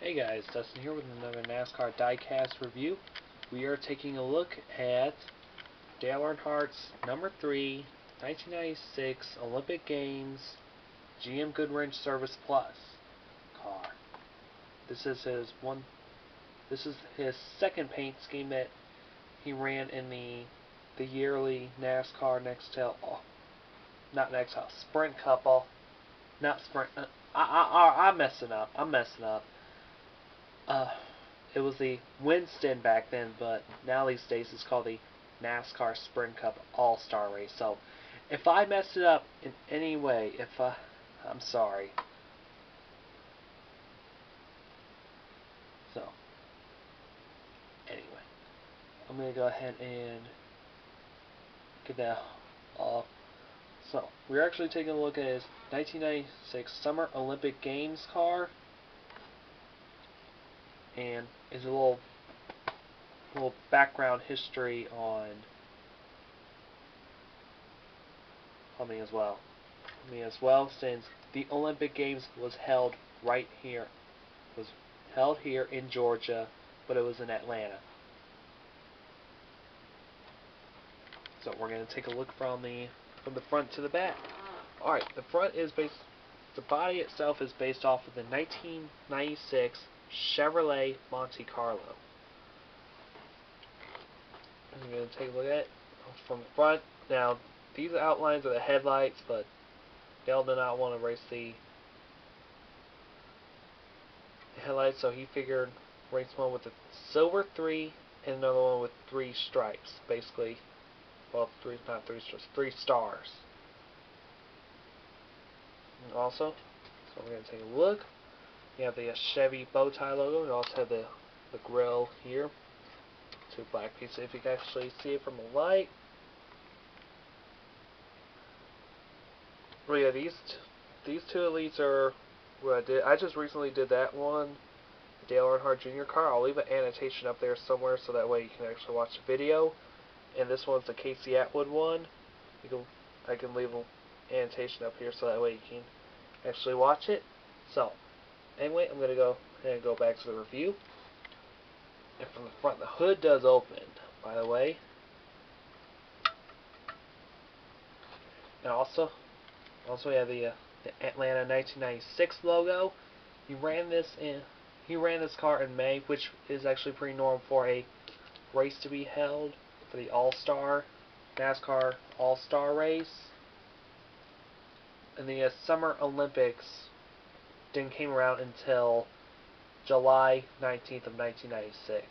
Hey guys, Dustin here with another NASCAR Diecast review. We are taking a look at Dale Earnhardt's number 3, 1996 Olympic Games GM Goodwrench Service Plus car. This is his second paint scheme that he ran in the yearly NASCAR Sprint Couple, not Sprint. I'm messing up. Uh, it was the Winston back then, but now these days it's called the NASCAR Sprint Cup All-Star Race. So, if I messed it up in any way, I'm sorry. So, anyway, I'm gonna go ahead and get that off. So, we're actually taking a look at his 1996 Summer Olympic Games car. And is a little background history on me as well. Since the Olympic Games was held here in Georgia, but it was in Atlanta. So we're going to take a look from the front to the back. All right, the body itself is based off of the 1996 Chevrolet Monte Carlo. I'm going to take a look at it from the front. Now, these outlines are the headlights, but Dale did not want to race the headlights, so he figured race one with the silver 3 and another one with 3 stripes. Basically, well, not 3 stripes, 3 stars. And also, so we're going to take a look. You have the Chevy bow tie logo. You also have the grill here. 2 black pieces if you can actually see it from the light. Well, yeah, these 2 elites are what I did. I just recently did that one, the Dale Earnhardt Jr. car. I'll leave an annotation up there somewhere so that way you can actually watch the video. And this one's the Casey Atwood one. I can leave an annotation up here so that way you can actually watch it. So, anyway, I'm going to go ahead and go back to the review. And from the front, the hood does open, by the way. And also we have the Atlanta 1996 logo. He ran this car in May, which is actually pretty normal for a race to be held for the NASCAR All-Star race. And the Summer Olympics didn't came around until July 19th of 1996,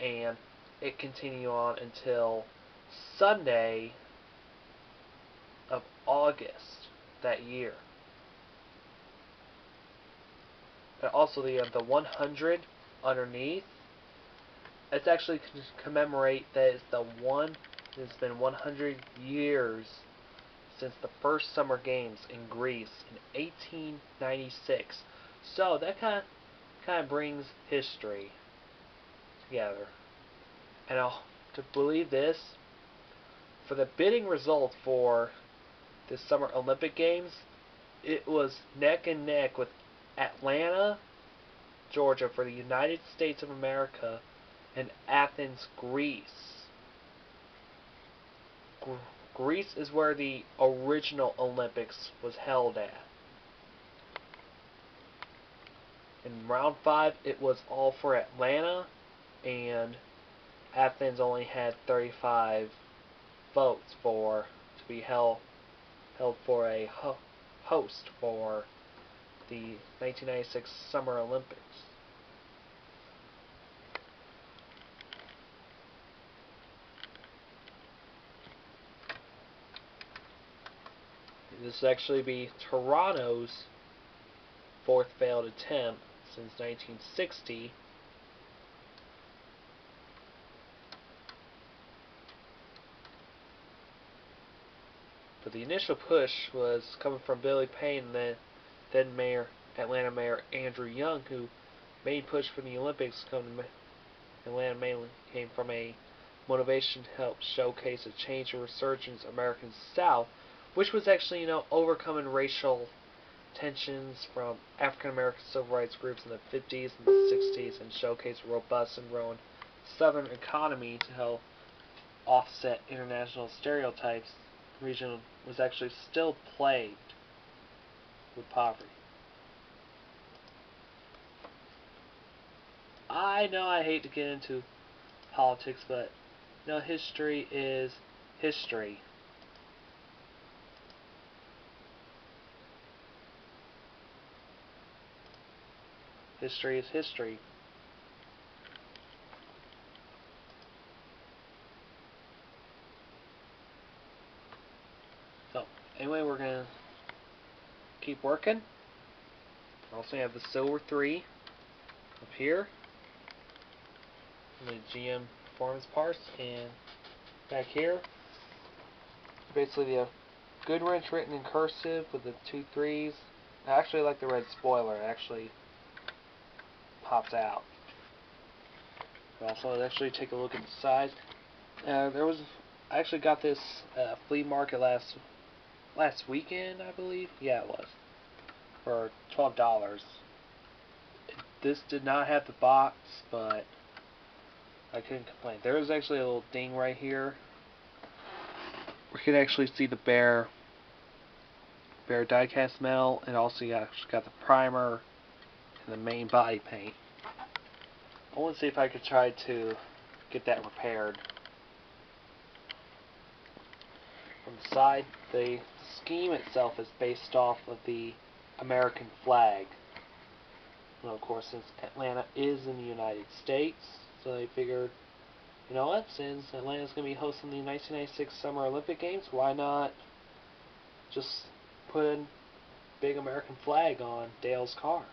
and it continued on until Sunday of August that year. And also the 100 underneath, it's actually to commemorate that it's been 100 years since the first Summer Games in Greece in 1896. So that kind of brings history together. And to believe this, for the bidding result for this Summer Olympic Games, it was neck and neck with Atlanta, Georgia for the United States of America, and Athens, Greece. Greece is where the original Olympics was held at. In round 5, it was all for Atlanta, and Athens only had 35 votes to be held for a host for the 1996 Summer Olympics. This will actually be Toronto's 4th failed attempt since 1960. But the initial push was coming from Billy Payne and then Atlanta Mayor Andrew Young, who main push for the Olympics coming to Atlanta mainly came from a motivation to help showcase a change and resurgence of American South, which was actually, overcoming racial tensions from African American civil rights groups in the 50s and the 60s and showcased a robust and growing Southern economy to help offset international stereotypes. The region was actually still plagued with poverty. I know I hate to get into politics, but history is history. History is history. So, anyway, we're going to keep working. Also have the silver 3 up here. The GM performance parts, and back here, basically the Goodwrench written in cursive with the 2 3s. I actually like the red spoiler. It actually pops out. Also, let's actually take a look at the size. I actually got this flea market last weekend, I believe. Yeah, it was for $12. This did not have the box, but I couldn't complain. There was actually a little ding right here. We can actually see the bare diecast metal, and also you actually got the primer and the main body paint. I want to see if I could try to get that repaired. From the side, the scheme itself is based off of the American flag. Well, of course, since Atlanta is in the United States, so they figured, you know what, since Atlanta's going to be hosting the 1996 Summer Olympic Games, why not just put a big American flag on Dale's car?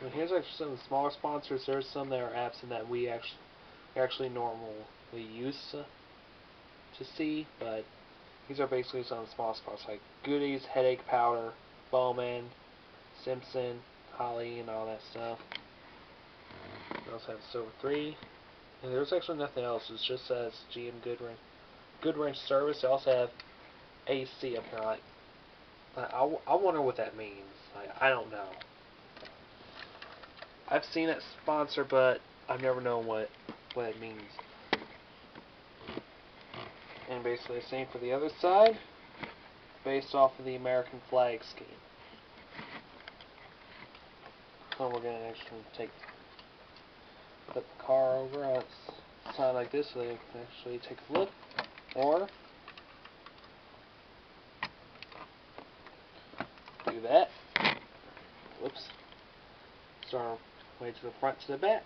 And here's actually some of the smaller sponsors. There's some that are absent that we actually normally used to see, but these are basically some of the small sponsors like Goodies, Headache Powder, Bowman, Simpson, Holly, and all that stuff. We also have Silver 3. And there's actually nothing else. It just says GM Goodwrench Service. They also have AC up here. I wonder what that means. I don't know. I've seen it sponsor, but I've never known what it means. And basically the same for the other side, based off of the American flag scheme. So we're going to actually put the car over on its side like this so they can actually take a look. Or do that. Whoops. Start way to the front to the back.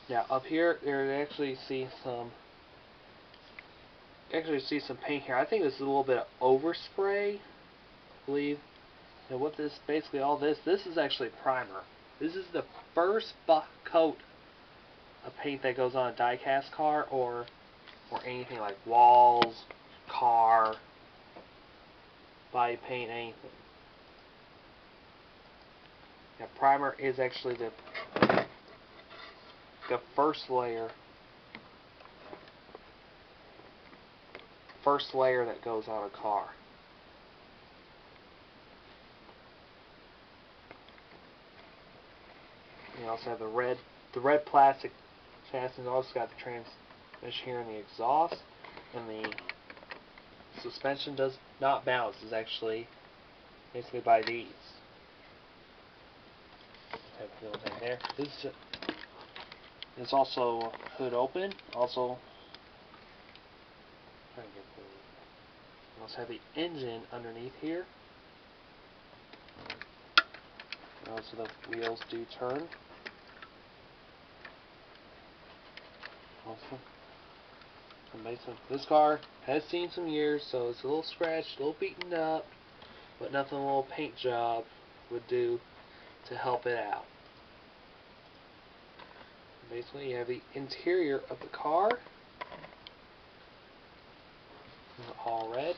Now up here, there you actually see some paint here. I think this is a little bit of overspray, I believe. And what this basically this is actually primer. This is the first coat of paint that goes on a diecast car or anything like walls, car, body paint, anything. Now primer is actually the first layer that goes on a car. You also have the red plastic chassis. Also got the transmission here in the exhaust, and the suspension does not bounce. It's actually basically by these. There. This is also hood open. Also, we also have the engine underneath here. And also the wheels do turn. Also, this car has seen some years, so it's a little scratched, a little beaten up, but nothing a little paint job would do to help it out. Basically, you have the interior of the car, all red.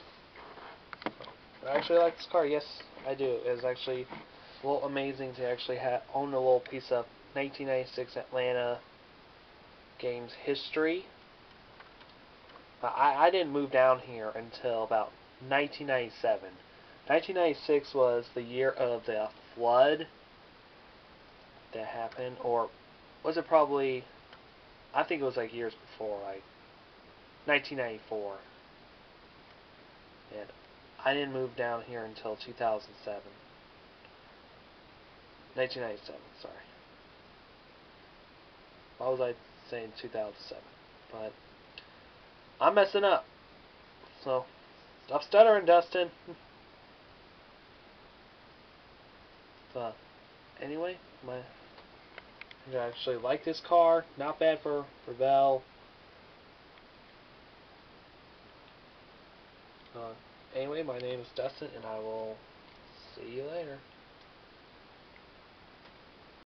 I actually like this car. Yes, I do. It's actually a little amazing to actually own a little piece of 1996 Atlanta Games history. I didn't move down here until about 1997. 1996 was the year of the flood that happened, or was it probably? I think it was like years before, like 1994. And I didn't move down here until 2007. 1997, sorry. Why was I saying 2007? But I'm messing up. So, stop stuttering, Dustin. But anyway, I actually like this car. Not bad for Vel. Anyway, my name is Dustin, and I will see you later.